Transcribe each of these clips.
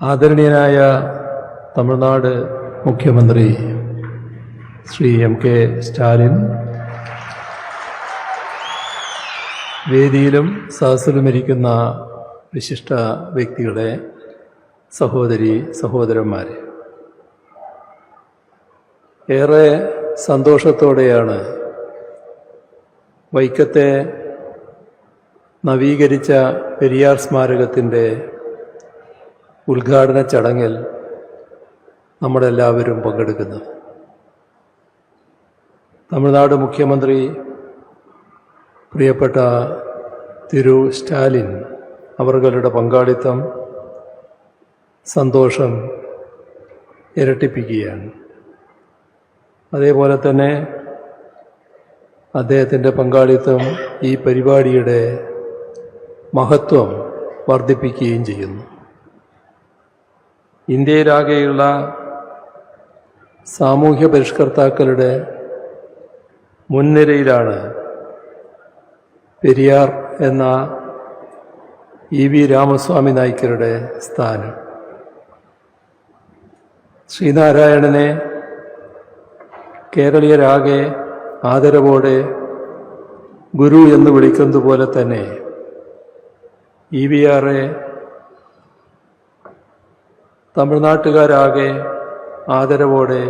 ആദരണീയനായ തമിഴ്നാട് മുഖ്യമന്ത്രി ശ്രീ എം.കെ. സ്റ്റാലിൻ, വേദിയിലും സദസ്സിലുമിരിക്കുന്ന വിശിഷ്ട വ്യക്തികളെ, സഹോദരി സഹോദരന്മാരെ, ഏറെ സന്തോഷത്തോടെയാണ് വൈക്കത്തെ നവീകരിച്ച പെരിയാർ സ്മാരകത്തിൻ്റെ ഉദ്ഘാടന ചടങ്ങിൽ നമ്മളെല്ലാവരും പങ്കെടുക്കുന്നത്. തമിഴ്നാട് മുഖ്യമന്ത്രി പ്രിയപ്പെട്ട തിരു സ്റ്റാലിൻ അവരുടെ പങ്കാളിത്തം സന്തോഷം ഇരട്ടിപ്പിക്കുകയാണ്. അതേപോലെ തന്നെ അദ്ദേഹത്തിൻ്റെ പങ്കാളിത്തം ഈ പരിപാടിയുടെ മഹത്വം വർദ്ധിപ്പിക്കുകയും ചെയ്യുന്നു. ഇന്ത്യയിലാകെയുള്ള സാമൂഹ്യ പരിഷ്കർത്താക്കളുടെ മുൻനിരയിലാണ് പെരിയാർ എന്ന ഇ.വി. രാമസ്വാമി നായ്ക്കരുടെ സ്ഥാനം. ശ്രീനാരായണനെ കേരളീയരാകെ ആദരവോടെ ഗുരു എന്ന് വിളിക്കുന്നതുപോലെ തന്നെ ഇ.വി.ആറെ തമിഴ്നാട്ടുകാരാകെ ആദരവോടെ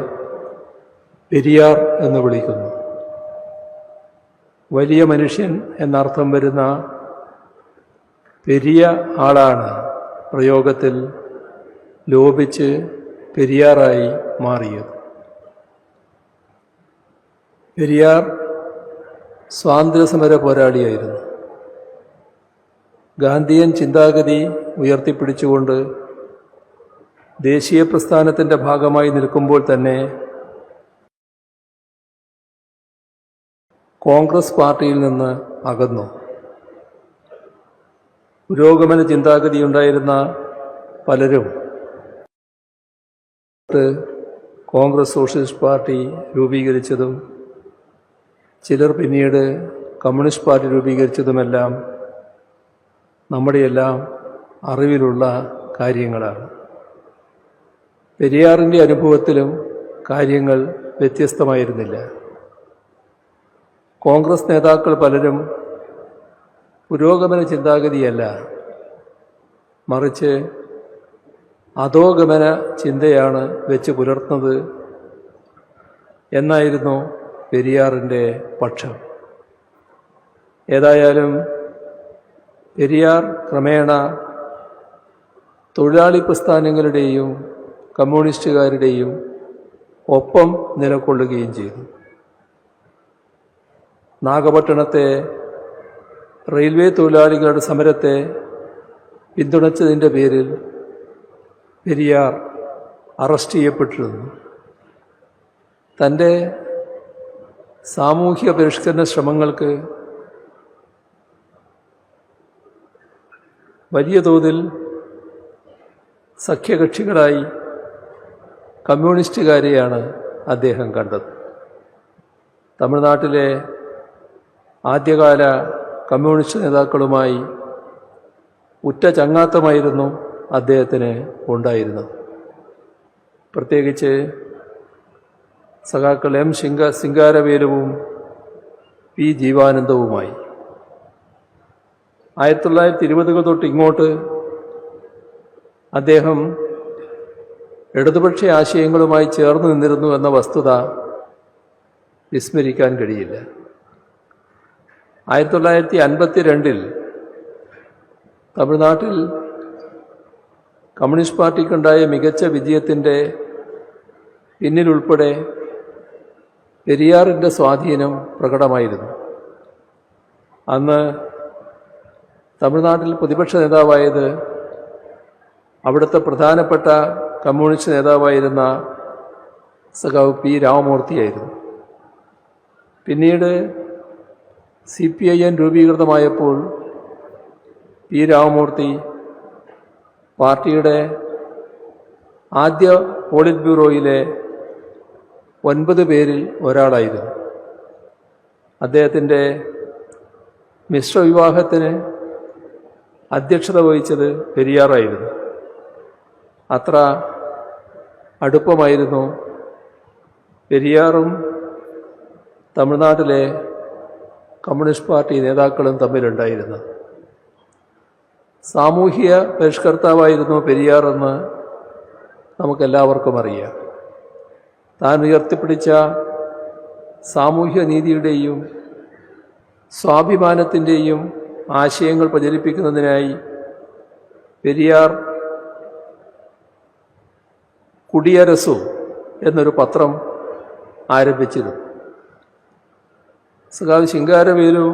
പെരിയാർ എന്ന് വിളിക്കുന്നു. വലിയ മനുഷ്യൻ എന്നർത്ഥം വരുന്ന പെരിയ ആളാണ് പ്രയോഗത്തിൽ ലോപിച്ച് പെരിയാറായി മാറിയത്. പെരിയാർ സ്വാതന്ത്ര്യസമര പോരാളിയായിരുന്നു. ഗാന്ധിയൻ ചിന്താഗതി ഉയർത്തിപ്പിടിച്ചുകൊണ്ട് ദേശീയ പ്രസ്ഥാനത്തിൻ്റെ ഭാഗമായി നിൽക്കുമ്പോൾ തന്നെ കോൺഗ്രസ് പാർട്ടിയിൽ നിന്ന് അകന്നു. പുരോഗമന ചിന്താഗതിയുണ്ടായിരുന്ന പലരും കോൺഗ്രസ് സോഷ്യലിസ്റ്റ് പാർട്ടി രൂപീകരിച്ചതും ചിലർ പിന്നീട് കമ്മ്യൂണിസ്റ്റ് പാർട്ടി രൂപീകരിച്ചതുമെല്ലാം നമ്മുടെയെല്ലാം അറിവിലുള്ള കാര്യങ്ങളാണ്. പെരിയാറിൻ്റെ അനുഭവത്തിലും കാര്യങ്ങൾ വ്യത്യസ്തമായിരുന്നില്ല. കോൺഗ്രസ് നേതാക്കൾ പലരും പുരോഗമന ചിന്താഗതിയല്ല, മറിച്ച് അധോഗമന ചിന്തയാണ് വെച്ച് പുലർത്തുന്നത് എന്നായിരുന്നു പെരിയാറിൻ്റെ പക്ഷം. ഏതായാലും പെരിയാർ ക്രമേണ തൊഴിലാളി പ്രസ്ഥാനങ്ങളുടെയും കമ്മ്യൂണിസ്റ്റുകാരുടെയും ഒപ്പം നിലകൊള്ളുകയും ചെയ്തു. നാഗപട്ടണത്തെ റെയിൽവേ തൊഴിലാളികളുടെ സമരത്തെ പിന്തുണച്ചതിൻ്റെ പേരിൽ പെരിയാർ അറസ്റ്റ് ചെയ്യപ്പെട്ടിരുന്നു. തൻ്റെ സാമൂഹ്യ പരിഷ്കരണ ശ്രമങ്ങൾക്ക് വലിയ തോതിൽ സഖ്യകക്ഷികളായി കമ്മ്യൂണിസ്റ്റുകാരെയാണ് അദ്ദേഹം കണ്ടത്. തമിഴ്നാട്ടിലെ ആദ്യകാല കമ്മ്യൂണിസ്റ്റ് നേതാക്കളുമായി ഉറ്റ ചങ്ങാത്തമായിരുന്നു അദ്ദേഹത്തിന് ഉണ്ടായിരുന്നത്. പ്രത്യേകിച്ച് സഖാക്കൾ എം. സിംഗാരവേലുവും പി. ജീവാനന്ദവുമായി. 1920 തൊട്ട് ഇങ്ങോട്ട് അദ്ദേഹം ഇടതുപക്ഷ ആശയങ്ങളുമായി ചേർന്ന് നിന്നിരുന്നു എന്ന വസ്തുത വിസ്മരിക്കാൻ കഴിയില്ല. 1952 തമിഴ്നാട്ടിൽ കമ്മ്യൂണിസ്റ്റ് പാർട്ടിക്കുണ്ടായ മികച്ച വിജയത്തിൻ്റെ പിന്നിലുൾപ്പെടെ പെരിയാറിൻ്റെ സ്വാധീനം പ്രകടമായിരുന്നു. അന്ന് തമിഴ്നാട്ടിൽ പ്രതിപക്ഷ നേതാവായത് അവിടുത്തെ പ്രധാനപ്പെട്ട കമ്മ്യൂണിസ്റ്റ് നേതാവായിരുന്ന സഖാവ് പി. രാമമൂർത്തിയായിരുന്നു. പിന്നീട് CPIM രൂപീകൃതമായപ്പോൾ പി. രാമമൂർത്തി പാർട്ടിയുടെ ആദ്യ പോളിറ്റ് ബ്യൂറോയിലെ 9 പേരിൽ ഒരാളായിരുന്നു. അദ്ദേഹത്തിൻ്റെ മിശ്രവിവാഹത്തിന് അധ്യക്ഷത വഹിച്ചത് പെരിയാറായിരുന്നു. അത്ര അടുപ്പമായിരുന്നു പെരിയാറും തമിഴ്നാട്ടിലെ കമ്മ്യൂണിസ്റ്റ് പാർട്ടി നേതാക്കളും തമ്മിലുണ്ടായിരുന്നു. സാമൂഹിക പരിഷ്കർത്താവായിരുന്നു പെരിയാറെന്ന് നമുക്കെല്ലാവർക്കും അറിയാം. താൻ ഉയർത്തിപ്പിടിച്ച സാമൂഹ്യ നീതിയുടെയും സ്വാഭിമാനത്തിൻ്റെയും ആശയങ്ങൾ പ്രചരിപ്പിക്കുന്നതിനായി പെരിയാർ കുടിയരസു എന്നൊരു പത്രം ആരംഭിച്ചിരുന്നു. സഖാവ് ശിങ്കാരവേലു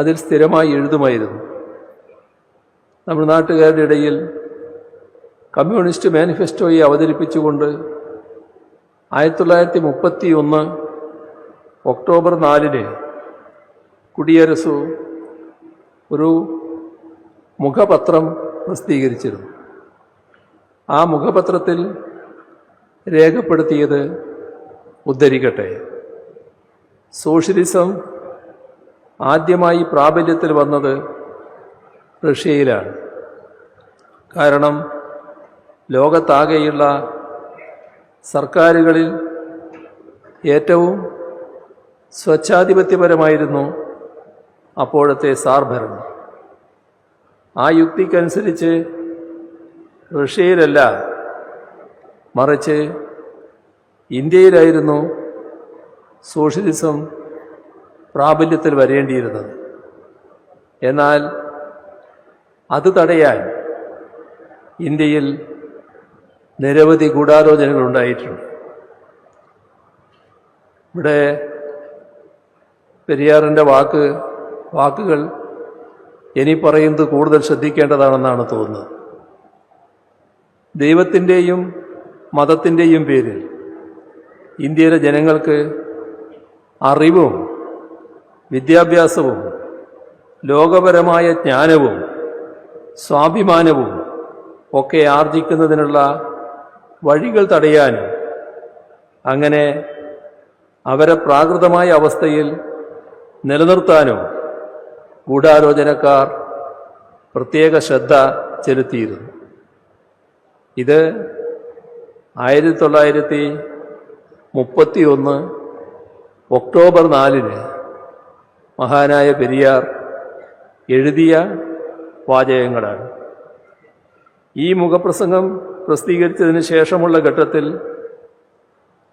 അതിൽ സ്ഥിരമായി എഴുതുമായിരുന്നു. തമിഴ്നാട്ടുകാരുടെ ഇടയിൽ കമ്മ്യൂണിസ്റ്റ് മാനിഫെസ്റ്റോയെ അവതരിപ്പിച്ചുകൊണ്ട് 1931 ഒക്ടോബർ 4 കുടിയരസു ഒരു മുഖപത്രം പ്രസിദ്ധീകരിച്ചിരുന്നു. ആ മുഖപത്രത്തിൽ രേഖപ്പെടുത്തിയത് ഉദ്ധരിക്കട്ടെ: സോഷ്യലിസം ആദ്യമായി പ്രാബല്യത്തിൽ വന്നത് റഷ്യയിലാണ്. കാരണം ലോകത്താകെയുള്ള സർക്കാരുകളിൽ ഏറ്റവും സ്വച്ഛാധിപത്യപരമായിരുന്നു അപ്പോഴത്തെ സാർ ഭരണം. ആ യുക്തിക്കനുസരിച്ച് റഷ്യയിലല്ല, മറിച്ച് ഇന്ത്യയിലായിരുന്നു സോഷ്യലിസം പ്രാബല്യത്തിൽ വരേണ്ടിയിരുന്നത്. എന്നാൽ അത് തടയാൻ ഇന്ത്യയിൽ നിരവധി ഗൂഢാലോചനകൾ ഉണ്ടായിട്ടുണ്ട്. ഇവിടെ പെരിയാറിൻ്റെ വാക്കുകൾ ഇനി പറയുന്നത് കൂടുതൽ ശ്രദ്ധിക്കേണ്ടതാണെന്നാണ് തോന്നുന്നത്. ദൈവത്തിൻ്റെയും മതത്തിൻ്റെയും പേരിൽ ഇന്ത്യയിലെ ജനങ്ങൾക്ക് അറിവും വിദ്യാഭ്യാസവും ലോകപരമായ ജ്ഞാനവും സ്വാഭിമാനവും ഒക്കെ ആർജിക്കുന്നതിനുള്ള വഴികൾ തടയാനും അങ്ങനെ അവരെ പ്രാകൃതമായ അവസ്ഥയിൽ നിലനിർത്താനും ഗൂഢാലോചനക്കാർ പ്രത്യേക ശ്രദ്ധ ചെലുത്തിയിരുന്നു. ഇത് 1931 ഒക്ടോബർ 4 മഹാനായ പെരിയാർ എഴുതിയ വാചകങ്ങളാണ്. ഈ മുഖപ്രസംഗം പ്രസിദ്ധീകരിച്ചതിന് ശേഷമുള്ള ഘട്ടത്തിൽ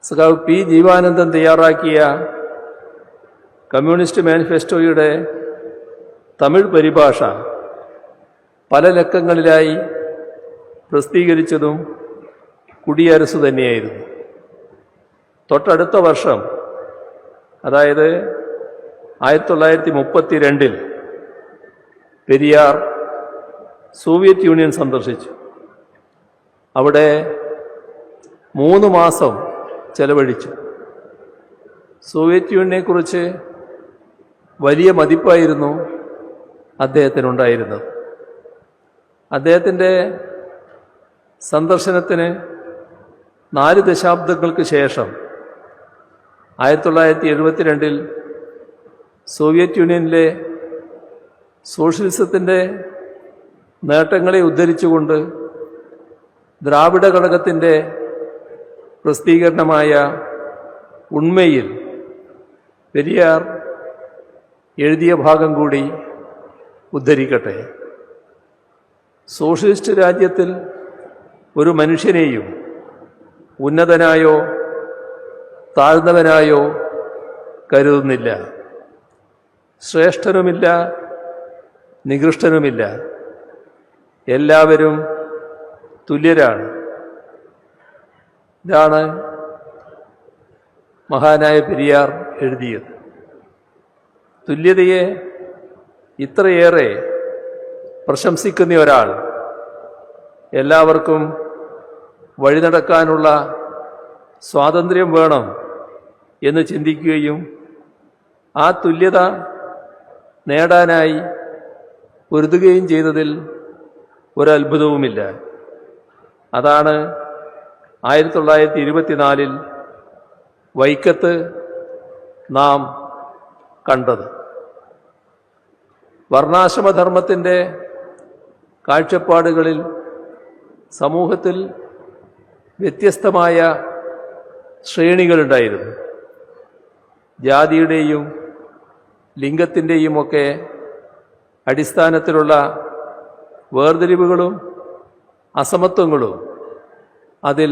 സഖാവ് പി ജീവാനന്ദൻ തയ്യാറാക്കിയ കമ്മ്യൂണിസ്റ്റ് മാനിഫെസ്റ്റോയുടെ തമിഴ് പരിഭാഷ പല ലക്കങ്ങളിലായി പ്രസിദ്ധീകരിച്ചതും കുടിയരസു തന്നെയായിരുന്നു. തൊട്ടടുത്ത വർഷം, അതായത് 1932 പെരിയാർ സോവിയറ്റ് യൂണിയൻ സന്ദർശിച്ചു. അവിടെ 3 മാസം ചെലവഴിച്ചു. സോവിയറ്റ് യൂണിയനെക്കുറിച്ച് വലിയ മതിപ്പായിരുന്നു അദ്ദേഹത്തിനുണ്ടായിരുന്നത്. അദ്ദേഹത്തിൻ്റെ സന്ദർശനത്തിന് 4 ദശാബ്ദങ്ങൾക്ക് ശേഷം 1972 സോവിയറ്റ് യൂണിയനിലെ സോഷ്യലിസത്തിൻ്റെ നേട്ടങ്ങളെ ഉദ്ധരിച്ചുകൊണ്ട് ദ്രാവിഡ ഘടകത്തിൻ്റെ പ്രസിദ്ധീകരണമായ ഉണ്മയിൽ പെരിയാർ എഴുതിയ ഭാഗം കൂടി ഉദ്ധരിക്കട്ടെ. സോഷ്യലിസ്റ്റ് രാജ്യത്തിൽ ഒരു മനുഷ്യനെയും ഉന്നതനായോ താഴ്ന്നവനായോ കരുതുന്നില്ല. ശ്രേഷ്ഠനുമില്ല, നികൃഷ്ടനുമില്ല. എല്ലാവരും തുല്യരാണ്. ഇതാണ് മഹാനായ പെരിയാർ എഴുതിയത്. തുല്യതയെ ഇത്രയേറെ പ്രശംസിക്കുന്ന ഒരാൾ എല്ലാവർക്കും വഴി നടക്കാനുള്ള സ്വാതന്ത്ര്യം വേണം എന്ന് ചിന്തിക്കുകയും ആ തുല്യത നേടാനായി പൊരുതുകയും ചെയ്തതിൽ ഒരത്ഭുതവുമില്ല. അതാണ് 1924 വൈക്കത്ത് നാം കണ്ടത്. വർണ്ണാശ്രമധർമ്മത്തിൻ്റെ കാഴ്ചപ്പാടുകളിൽ സമൂഹത്തിൽ വ്യത്യസ്തമായ ശ്രേണികളുണ്ടായിരുന്നു. ജാതിയുടെയും ലിംഗത്തിൻ്റെയും ഒക്കെ അടിസ്ഥാനത്തിലുള്ള വേർതിരിവുകളും അസമത്വങ്ങളും അതിൽ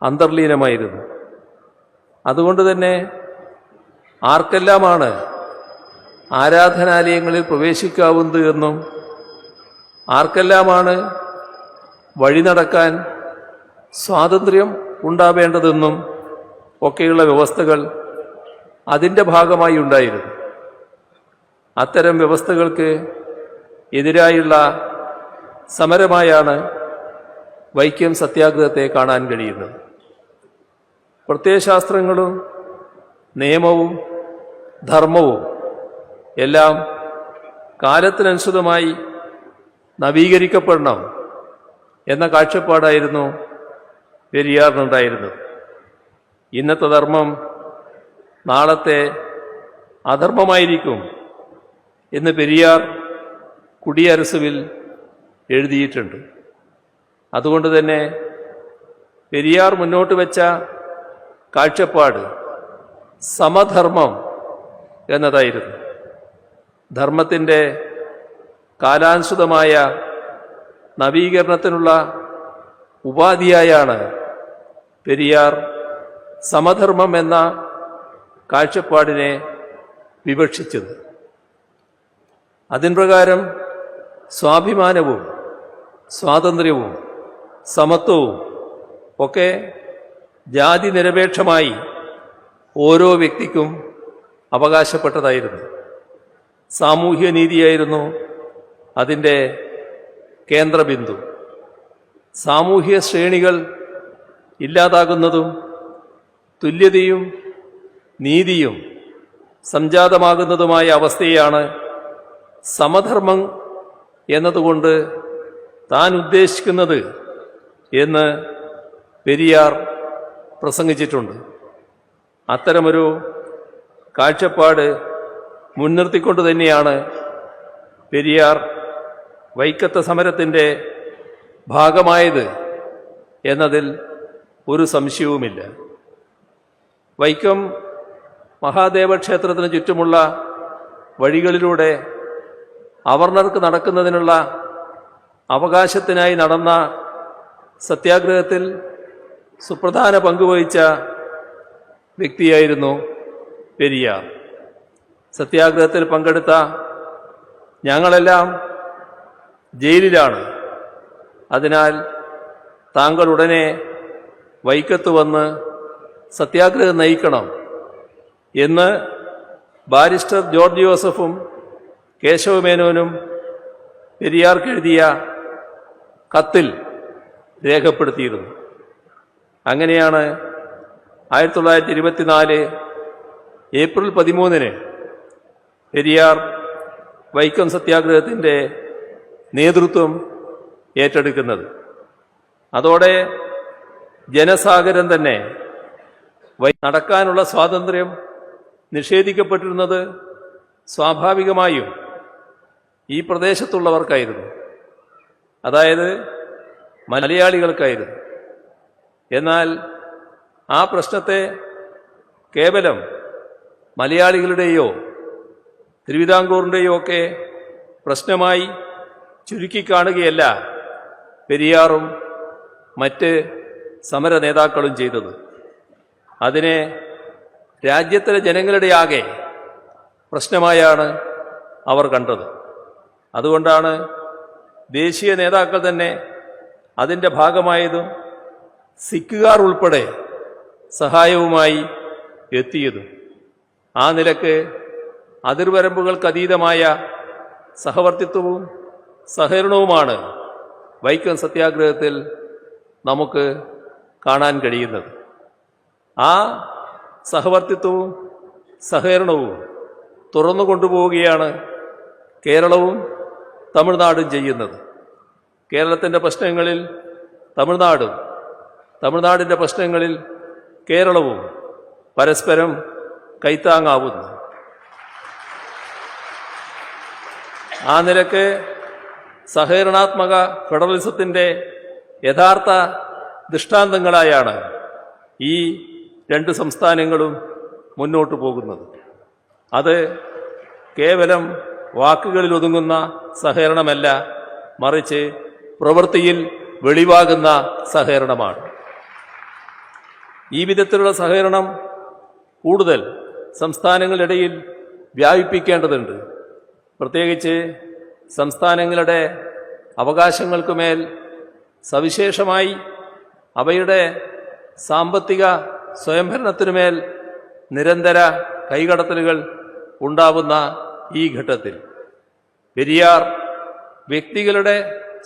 അന്തർലീനമായിരുന്നു. അതുകൊണ്ട് തന്നെ ആർക്കെല്ലാമാണ് ആരാധനാലയങ്ങളിൽ പ്രവേശിക്കാവുന്നത് എന്നും ആർക്കെല്ലാമാണ് വഴി നടക്കാൻ സ്വാതന്ത്ര്യം ഉണ്ടാവേണ്ടതെന്നും ഒക്കെയുള്ള വ്യവസ്ഥകൾ അതിൻ്റെ ഭാഗമായി ഉണ്ടായിരുന്നു. അത്തരം വ്യവസ്ഥകൾക്ക് എതിരായുള്ള സമരമായാണ് വൈക്കം സത്യാഗ്രഹത്തെ കാണാൻ കഴിയുന്നത്. പ്രത്യയശാസ്ത്രങ്ങളും നിയമവും ധർമ്മവും എല്ലാം കാലത്തിനനുസൃതമായി നവീകരിക്കപ്പെടണം എന്ന കാഴ്ചപ്പാടായിരുന്നു പെരിയാറിനുണ്ടായിരുന്നത്. ഇന്നത്തെ ധർമ്മം നാളത്തെ അധർമ്മമായിരിക്കും എന്ന് പെരിയാർ കുടിയരസുവിൽ എഴുതിയിട്ടുണ്ട്. അതുകൊണ്ട് തന്നെ പെരിയാർ മുന്നോട്ട് വെച്ച കാഴ്ചപ്പാട് സമധർമ്മം എന്നതായിരുന്നു. ധർമ്മത്തിൻ്റെ കാലാനുസൃതമായ നവീകരണത്തിനുള്ള ഉപാധിയായാണ് പെരിയാർ സമധർമ്മം എന്ന കാഴ്ചപ്പാടിനെ വിവക്ഷിച്ചത്. അതിൻ പ്രകാരം സ്വാഭിമാനവും സ്വാതന്ത്ര്യവും സമത്വവും ഒക്കെ ജാതി നിരപേക്ഷമായി ഓരോ വ്യക്തിക്കും അവകാശപ്പെട്ടതായിരുന്നു. സാമൂഹ്യ നീതിയായിരുന്നു അതിൻ്റെ കേന്ദ്രബിന്ദു. സാമൂഹ്യ ശ്രേണികൾ ഇല്ലാതാകുന്നതും തുല്യതയും നീതിയും സംജാതമാകുന്നതുമായ അവസ്ഥയാണ് സമധർമ്മം എന്നതുകൊണ്ട് താൻ ഉദ്ദേശിക്കുന്നത് എന്ന് പെരിയാർ പ്രസംഗിച്ചിട്ടുണ്ട്. അത്തരമൊരു കാഴ്ചപ്പാട് മുൻനിർത്തിക്കൊണ്ട് തന്നെയാണ് പെരിയാർ വൈക്കത്തെ സമരത്തിൻ്റെ ഭാഗമായത് എന്നതിൽ ഒരു സംശയവുമില്ല. വൈക്കം മഹാദേവ ക്ഷേത്രത്തിന് ചുറ്റുമുള്ള വഴികളിലൂടെ അവർണർക്ക് നടക്കുന്നതിനുള്ള അവകാശത്തിനായി നടന്ന സത്യാഗ്രഹത്തിൽ സുപ്രധാന പങ്കുവഹിച്ച വ്യക്തിയായിരുന്നു പെരിയാർ. സത്യാഗ്രഹത്തിൽ പങ്കെടുത്ത ഞങ്ങളെല്ലാം ജയിലിലാണ്. അതിനാൽ താങ്കൾ ഉടനെ വൈക്കത്ത് വന്ന് സത്യാഗ്രഹം നയിക്കണം എന്ന് ബാരിസ്റ്റർ ജോർജ് ജോസഫും കേശവമേനോനും പെരിയാർക്ക് എഴുതിയ കത്തിൽ രേഖപ്പെടുത്തിയിരുന്നു. അങ്ങനെയാണ് 1924 ഏപ്രിൽ 13 പെരിയാർ വൈക്കം സത്യാഗ്രഹത്തിൻ്റെ നേതൃത്വം ഏറ്റെടുക്കുന്നത്. അതോടെ ജനസാഗരം തന്നെ നടക്കാനുള്ള സ്വാതന്ത്ര്യം നിഷേധിക്കപ്പെട്ടിരുന്നത് സ്വാഭാവികമായും ഈ പ്രദേശത്തുള്ളവർക്കായിരുന്നു, അതായത് മലയാളികൾക്കായിരുന്നു. എന്നാൽ ആ പ്രശ്നത്തെ കേവലം മലയാളികളുടെയോ തിരുവിതാംകൂറിൻ്റെയോ ഒക്കെ പ്രശ്നമായി ചുരുക്കിക്കാണുകയല്ല പെരിയാറും മറ്റ് സമര നേതാക്കളും ചെയ്തത്. അതിനെ രാജ്യത്തിലെ ജനങ്ങളുടെ ആകെ പ്രശ്നമായാണ് അവർ കണ്ടത്. അതുകൊണ്ടാണ് ദേശീയ നേതാക്കൾ തന്നെ അതിൻ്റെ ഭാഗമായതും സിഖുകാർ ഉൾപ്പെടെ സഹായവുമായി എത്തിയതും. ആ നിലക്ക് അതിർവരമ്പുകൾക്കതീതമായ സഹവർത്തിത്വവും സഹകരണവുമാണ് വൈക്കം സത്യാഗ്രഹത്തിൽ നമുക്ക് കാണാൻ കഴിയുന്നത്. ആ സഹവർത്തിത്വവും സഹകരണവും തുറന്നു കൊണ്ടുപോവുകയാണ് കേരളവും തമിഴ്നാടും ചെയ്യുന്നത്. കേരളത്തിൻ്റെ പ്രശ്നങ്ങളിൽ തമിഴ്നാടും തമിഴ്നാടിൻ്റെ പ്രശ്നങ്ങളിൽ കേരളവും പരസ്പരം കൈത്താങ്ങാവുന്നു. ആ നിലക്ക് സഹകരണാത്മക ഫെഡറലിസത്തിൻ്റെ യഥാർത്ഥ ദൃഷ്ടാന്തങ്ങളായാണ് ഈ രണ്ട് സംസ്ഥാനങ്ങളും മുന്നോട്ട് പോകുന്നത്. അത് കേവലം വാക്കുകളിൽ ഒതുങ്ങുന്ന സഹകരണമല്ല, മറിച്ച് പ്രവൃത്തിയിൽ വെളിവാകുന്ന സഹകരണമാണ്. ഈ വിധത്തിലുള്ള സഹകരണം കൂടുതൽ സംസ്ഥാനങ്ങളിടയിൽ വ്യാപിപ്പിക്കേണ്ടതുണ്ട്. പ്രത്യേകിച്ച് സംസ്ഥാനങ്ങളുടെ അവകാശങ്ങൾക്കുമേൽ സവിശേഷമായി അവയുടെ സാമ്പത്തിക സ്വയംഭരണത്തിനുമേൽ നിരന്തര കൈകടത്തലുകൾ ഉണ്ടാവുന്ന ഈ ഘട്ടത്തിൽ പെരിയാർ വ്യക്തികളുടെ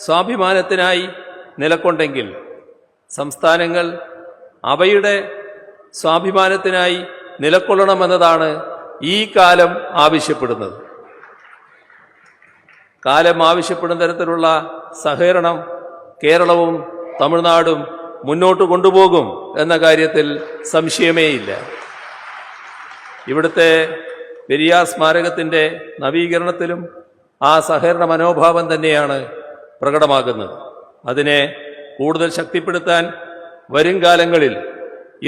സ്വാഭിമാനത്തിനായി നിലകൊണ്ടെങ്കിൽ സംസ്ഥാനങ്ങൾ അവയുടെ സ്വാഭിമാനത്തിനായി നിലകൊള്ളണമെന്നതാണ് ഈ കാലം ആവശ്യപ്പെടുന്നത്. കാലം ആവശ്യപ്പെടുന്ന തരത്തിലുള്ള സഹകരണം കേരളവും തമിഴ്നാടും മുന്നോട്ട് കൊണ്ടുപോകും എന്ന കാര്യത്തിൽ സംശയമേയില്ല. ഇവിടുത്തെ പെരിയാർ സ്മാരകത്തിൻ്റെ നവീകരണത്തിലും ആ സഹകരണ മനോഭാവം തന്നെയാണ് പ്രകടമാകുന്നത്. അതിനെ കൂടുതൽ ശക്തിപ്പെടുത്താൻ വരും കാലങ്ങളിൽ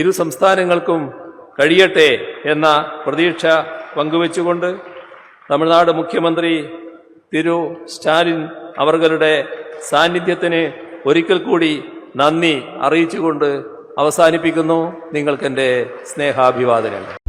ഇരു സംസ്ഥാനങ്ങൾക്കും കഴിയട്ടെ എന്ന പ്രതീക്ഷ പങ്കുവച്ചുകൊണ്ട് തമിഴ്നാട് മുഖ്യമന്ത്രി തിരു സ്റ്റാലിൻ അവരുടെ സാന്നിധ്യത്തിന് ഒരിക്കൽ കൂടി നന്ദി അറിയിച്ചുകൊണ്ട് അവസാനിപ്പിക്കുന്നു. നിങ്ങൾക്കെൻ്റെ സ്നേഹാഭിവാദനങ്ങൾ.